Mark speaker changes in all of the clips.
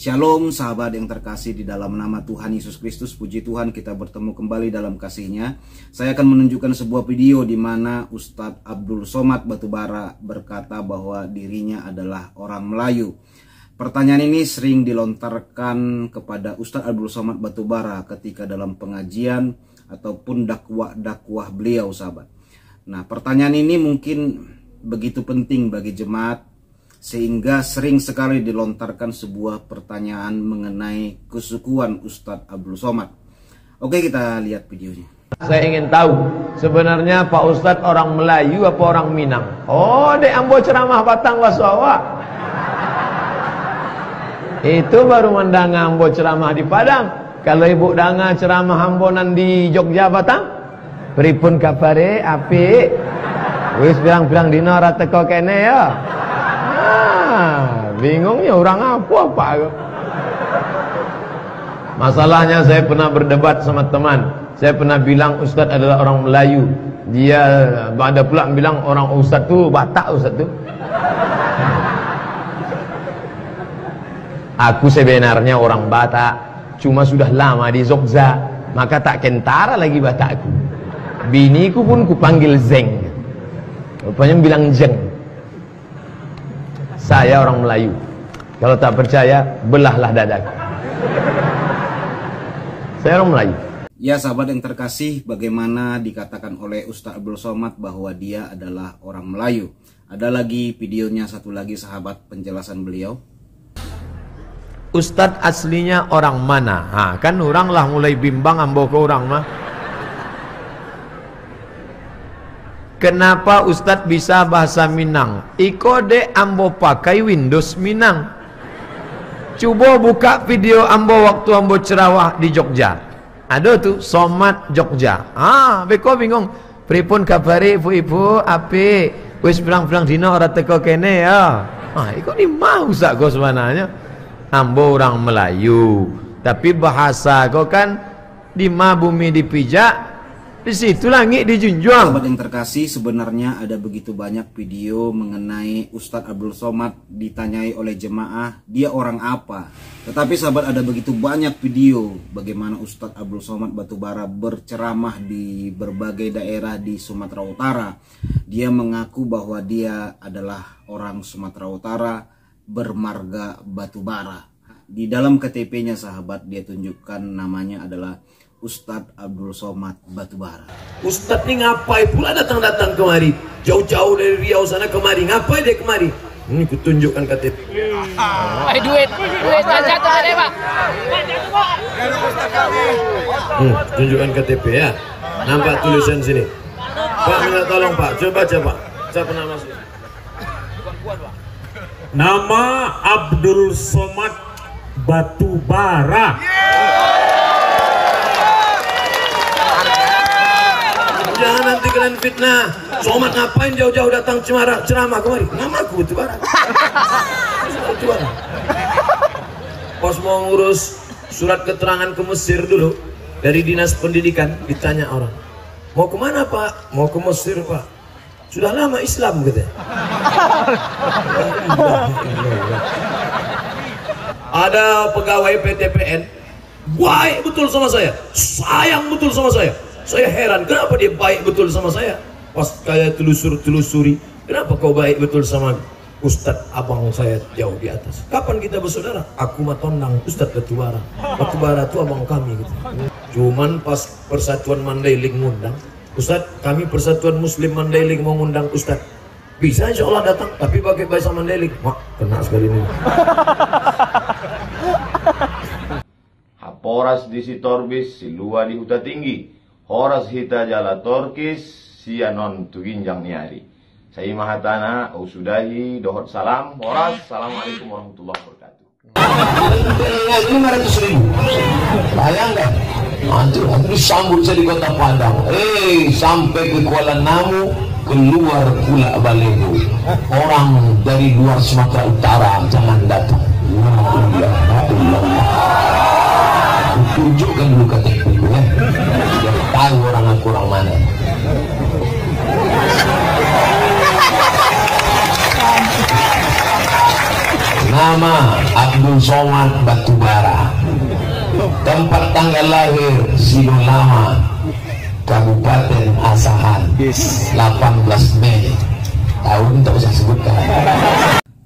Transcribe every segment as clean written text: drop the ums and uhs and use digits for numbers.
Speaker 1: Shalom sahabat yang terkasih di dalam nama Tuhan Yesus Kristus. Puji Tuhan kita bertemu kembali dalam kasih-Nya. Saya akan menunjukkan sebuah video di mana Ustadz Abdul Somad Batubara berkata bahwa dirinya adalah orang Melayu. Pertanyaan ini sering dilontarkan kepada Ustadz Abdul Somad Batubara ketika dalam pengajian ataupun dakwah-dakwah beliau, sahabat. Nah, pertanyaan ini mungkin begitu penting bagi jemaat sehingga sering sekali dilontarkan sebuah pertanyaan mengenai kesukuan Ustadz Abdul Somad. Oke, kita lihat videonya.
Speaker 2: Saya ingin tahu sebenarnya Pak Ustadz orang Melayu apa orang Minang? Oh, dek ambo ceramah Batang Wasawa. Itu baru mendanga ambo ceramah di Padang. Kalau ibu danga ceramah ambonan di Jogja Batang, pripun kabare apik? Wis bilang-bilang dino ora teko kene ya. Bingungnya orang apa? Masalahnya saya pernah berdebat sama teman. Saya pernah bilang Ustadz adalah orang Melayu. Dia ada pula bilang orang Ustadz tuh Batak Ustadz tuh. Aku sebenarnya orang Batak, cuma sudah lama di Jogja, maka tak kentara lagi Batakku. Biniku pun kupanggil Zeng. Rupanya bilang Jeng. Saya orang Melayu. Kalau tak percaya, belahlah dadaku. Saya orang Melayu.
Speaker 1: Ya sahabat yang terkasih, bagaimana dikatakan oleh Ustadz Abdul Somad bahwa dia adalah orang Melayu. Ada lagi videonya, satu lagi sahabat, penjelasan beliau.
Speaker 2: Ustadz aslinya orang mana? Ha, kan orang lah mulai bimbang ambo ke orang mah. Kenapa Ustadz bisa bahasa Minang? Iko de ambo pakai Windows Minang. Coba buka video ambo waktu ambo cerawah di Jogja. Ada tuh Somad Jogja. Beko bingung. Pripun kabari ibu-ibu api? Wis bilang-bilang dino ora teko kene ya. Iko di mau sak go sebenarnya. Ambo orang Melayu. Tapi bahasa kau kan di ma bumi dipijak. Di situ langit dijunjung.
Speaker 1: Sahabat yang terkasih, sebenarnya ada begitu banyak video mengenai Ustadz Abdul Somad ditanyai oleh jemaah, dia orang apa? Tetapi sahabat, ada begitu banyak video bagaimana Ustadz Abdul Somad Batubara berceramah di berbagai daerah di Sumatera Utara. Dia mengaku bahwa dia adalah orang Sumatera Utara bermarga Batubara. Di dalam KTP-nya sahabat, dia tunjukkan namanya adalah Ustadz Abdul Somad Batubara.
Speaker 3: Ustadz ini ngapain pula datang-datang kemari? Jauh-jauh dari Riau sana kemari. Ngapain dia kemari? Ini kutunjukkan KTP.
Speaker 4: Duit jatuh ada Pak.
Speaker 3: Tunjukkan KTP ya. Nampak tulisan sini. Pak minta tolong Pak, coba baca Pak. Siapa nama sih?
Speaker 5: Nama Abdul Somad Batubara.
Speaker 3: Jangan nanti kalian fitnah. Somad ngapain jauh-jauh datang ceramah kemari? Namaku Batubara. Batubara. Pas mau ngurus surat keterangan ke Mesir dulu dari dinas pendidikan, ditanya orang, mau kemana Pak? Mau ke Mesir Pak. Sudah lama Islam gitu. Ada pegawai PTPN baik betul sama saya, sayang betul sama saya. Saya heran, kenapa dia baik betul sama saya? Pas kayak telusuri, kenapa kau baik betul sama Ustadz abang saya jauh di atas? Kapan kita bersaudara? Aku matondang Ustadz Batubara. Batubara itu abang kami gitu. Cuman pas Persatuan Mandailing ngundang, Ustadz kami Persatuan Muslim Mandailing mau ngundang Ustadz. Bisa insya Allah datang, tapi pakai bahasa Mandailing. Wah, kena sekali ini.
Speaker 6: Haporas di Sitorbis, si Lua di Huta Tinggi. Horas hita jala torkis, sianon tuginjang niari. Saya mahatana, usudahi, dohot salam, horas, assalamualaikum warahmatullahi wabarakatuh.
Speaker 3: 500.000. Bayangkan, antum disambut saya di kota Padang. Sampai ke Kuala Namu, keluar pula Balego. Orang dari luar Sumatera Utara jangan datang. Tunjukkan dulu KTP ya. Biar tahu orang aku orang mana.
Speaker 2: Nama Abdul Somad Batubara. Tempat tanggal lahir Sidolama, Kabupaten Asahan, 18 Mei. Tahun tak usah sebutkan.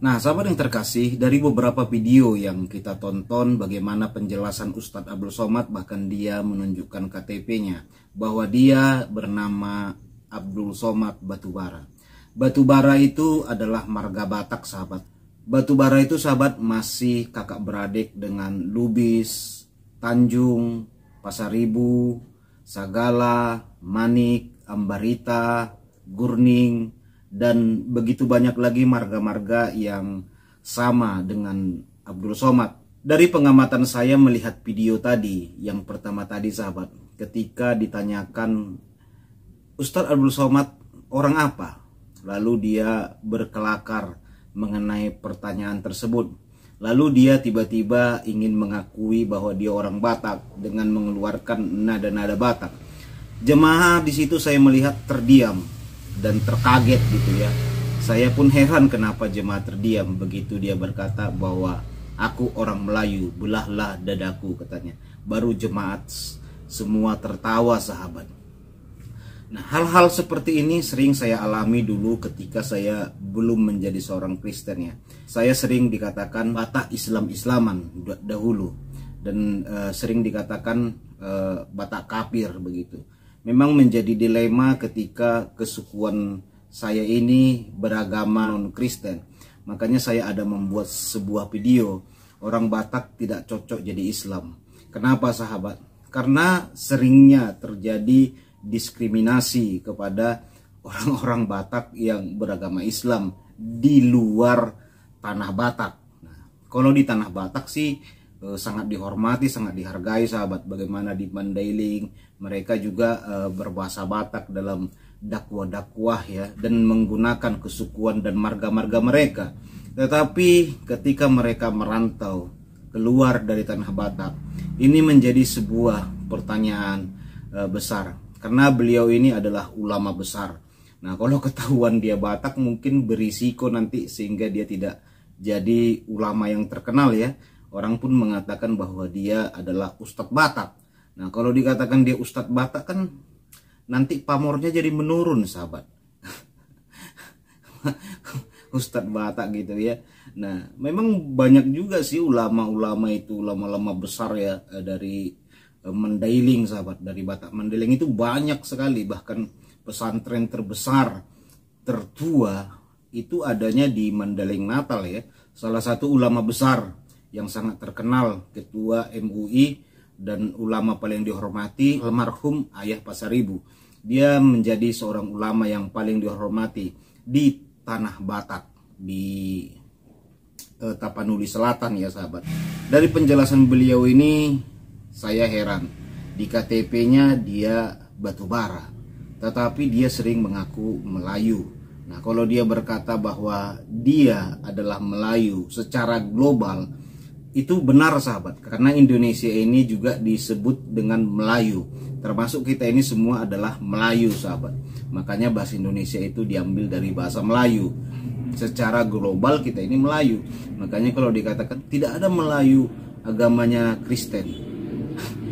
Speaker 1: Nah, sahabat yang terkasih, dari beberapa video yang kita tonton bagaimana penjelasan Ustadz Abdul Somad, bahkan dia menunjukkan KTP-nya bahwa dia bernama Abdul Somad Batubara. Batubara itu adalah marga Batak, sahabat. Batubara itu, sahabat, masih kakak beradik dengan Lubis, Tanjung, Pasaribu, Sagala, Manik, Ambarita, Gurning, dan begitu banyak lagi marga-marga yang sama dengan Abdul Somad. Dari pengamatan saya melihat video tadi, yang pertama tadi, sahabat, ketika ditanyakan Ustadz Abdul Somad orang apa, lalu dia berkelakar mengenai pertanyaan tersebut. Lalu dia tiba-tiba ingin mengakui bahwa dia orang Batak dengan mengeluarkan nada-nada Batak. Jemaah di situ saya melihat terdiam dan terkaget gitu ya. Saya pun heran kenapa jemaah terdiam begitu dia berkata bahwa aku orang Melayu, belahlah dadaku, katanya. Baru jemaat semua tertawa, sahabat. Nah, hal-hal seperti ini sering saya alami dulu ketika saya belum menjadi seorang Kristen ya. Saya sering dikatakan Batak Islam-Islaman dahulu, dan sering dikatakan Batak kafir begitu. Memang menjadi dilema ketika kesukuan saya ini beragama non-Kristen. Makanya saya ada membuat sebuah video, orang Batak tidak cocok jadi Islam. Kenapa, sahabat? Karena seringnya terjadi diskriminasi kepada orang-orang Batak yang beragama Islam di luar tanah Batak. Nah, kalau di tanah Batak sih sangat dihormati, sangat dihargai, sahabat. Bagaimana di Mandailing mereka juga berbahasa Batak dalam dakwah-dakwah ya, dan menggunakan kesukuan dan marga-marga mereka. Tetapi ketika mereka merantau keluar dari tanah Batak, ini menjadi sebuah pertanyaan besar, karena beliau ini adalah ulama besar. Nah, kalau ketahuan dia Batak mungkin berisiko nanti sehingga dia tidak jadi ulama yang terkenal ya. Orang pun mengatakan bahwa dia adalah Ustadz Batak. Nah, kalau dikatakan dia Ustadz Batak kan nanti pamornya jadi menurun, sahabat. Ustadz Batak gitu ya. Nah, memang banyak juga sih ulama-ulama itu, ulama-ulama besar ya, dari Mandailing, sahabat. Dari Batak Mandailing itu banyak sekali. Bahkan pesantren terbesar, tertua itu adanya di Mandailing Natal ya. Salah satu ulama besar yang sangat terkenal, ketua MUI dan ulama paling dihormati, almarhum Ayah Pasaribu. Dia menjadi seorang ulama yang paling dihormati di tanah Batak, di Tapanuli Selatan ya, sahabat. Dari penjelasan beliau ini saya heran. Di KTP-nya dia Batubara, tetapi dia sering mengaku Melayu. Nah, kalau dia berkata bahwa dia adalah Melayu secara global, itu benar, sahabat, karena Indonesia ini juga disebut dengan Melayu. Termasuk kita ini semua adalah Melayu, sahabat. Makanya bahasa Indonesia itu diambil dari bahasa Melayu. Secara global kita ini Melayu. Makanya kalau dikatakan tidak ada Melayu agamanya Kristen.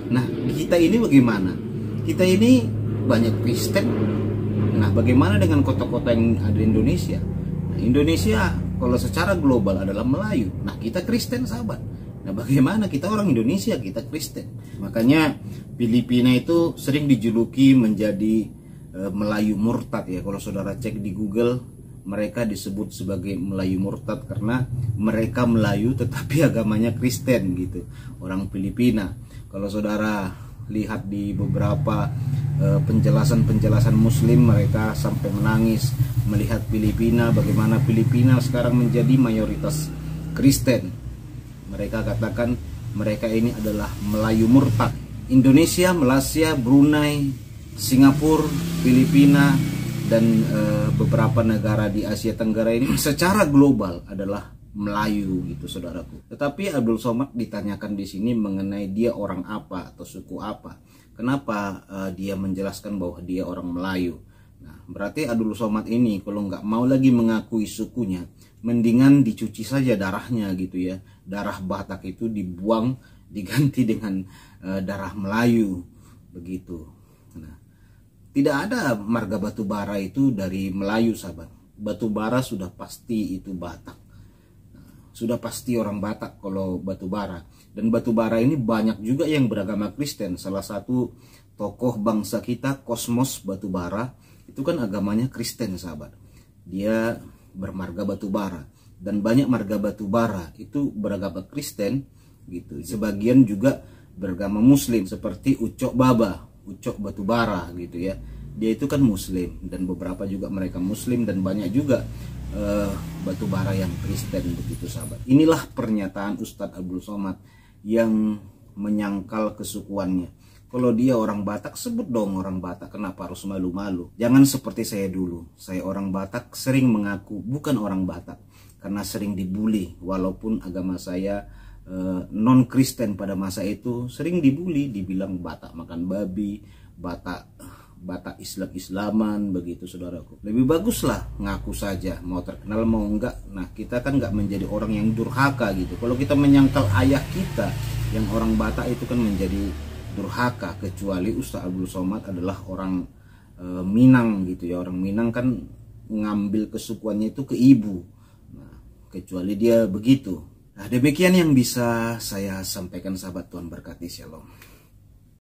Speaker 1: Nah, kita ini bagaimana? Kita ini banyak Kristen. Nah, bagaimana dengan kota-kota yang ada di Indonesia? Nah, Indonesia kalau secara global adalah Melayu. Nah, kita Kristen, sahabat. Nah, bagaimana kita orang Indonesia, kita Kristen. Makanya Filipina itu sering dijuluki menjadi Melayu murtad ya. Kalau saudara cek di Google, mereka disebut sebagai Melayu murtad karena mereka Melayu tetapi agamanya Kristen gitu. Orang Filipina. Kalau saudara lihat di beberapa penjelasan-penjelasan Muslim, mereka sampai menangis melihat Filipina, bagaimana Filipina sekarang menjadi mayoritas Kristen. Mereka katakan mereka ini adalah Melayu murtad. Indonesia, Malaysia, Brunei, Singapura, Filipina, dan beberapa negara di Asia Tenggara ini secara global adalah Melayu gitu, saudaraku. Tetapi Abdul Somad ditanyakan di sini mengenai dia orang apa atau suku apa. Kenapa dia menjelaskan bahwa dia orang Melayu? Nah, berarti Abdul Somad ini kalau nggak mau lagi mengakui sukunya, mendingan dicuci saja darahnya gitu ya. Darah Batak itu dibuang, diganti dengan darah Melayu begitu. Nah, tidak ada marga batubara itu dari Melayu, sahabat. Batubara sudah pasti itu Batak. Nah, sudah pasti orang Batak kalau batubara. Dan batubara ini banyak juga yang beragama Kristen. Salah satu tokoh bangsa kita, Kosmos Batubara, itu kan agamanya Kristen, sahabat. Dia bermarga batubara. Dan banyak marga batubara itu beragama Kristen gitu. Sebagian juga beragama Muslim seperti Ucok Baba, Ucok Batubara gitu ya. Dia itu kan Muslim, dan beberapa juga mereka Muslim, dan banyak juga batubara yang Kristen begitu, sahabat. Inilah pernyataan Ustadz Abdul Somad yang menyangkal kesukuannya. Kalau dia orang Batak, sebut dong orang Batak, kenapa harus malu-malu? Jangan seperti saya dulu. Saya orang Batak sering mengaku bukan orang Batak karena sering dibully, walaupun agama saya non Kristen pada masa itu sering dibully, dibilang Batak makan babi, Batak Islam-Islaman begitu, saudaraku. Lebih baguslah ngaku saja, mau terkenal mau enggak. Nah, kita kan enggak menjadi orang yang durhaka gitu. Kalau kita menyangkal ayah kita yang orang Batak itu kan menjadi durhaka, kecuali Ustadz Abdul Somad adalah orang Minang gitu ya. Orang Minang kan ngambil kesukuannya itu ke ibu. Nah, kecuali dia begitu. Nah, demikian yang bisa saya sampaikan, sahabat. Tuhan berkati. Shalom.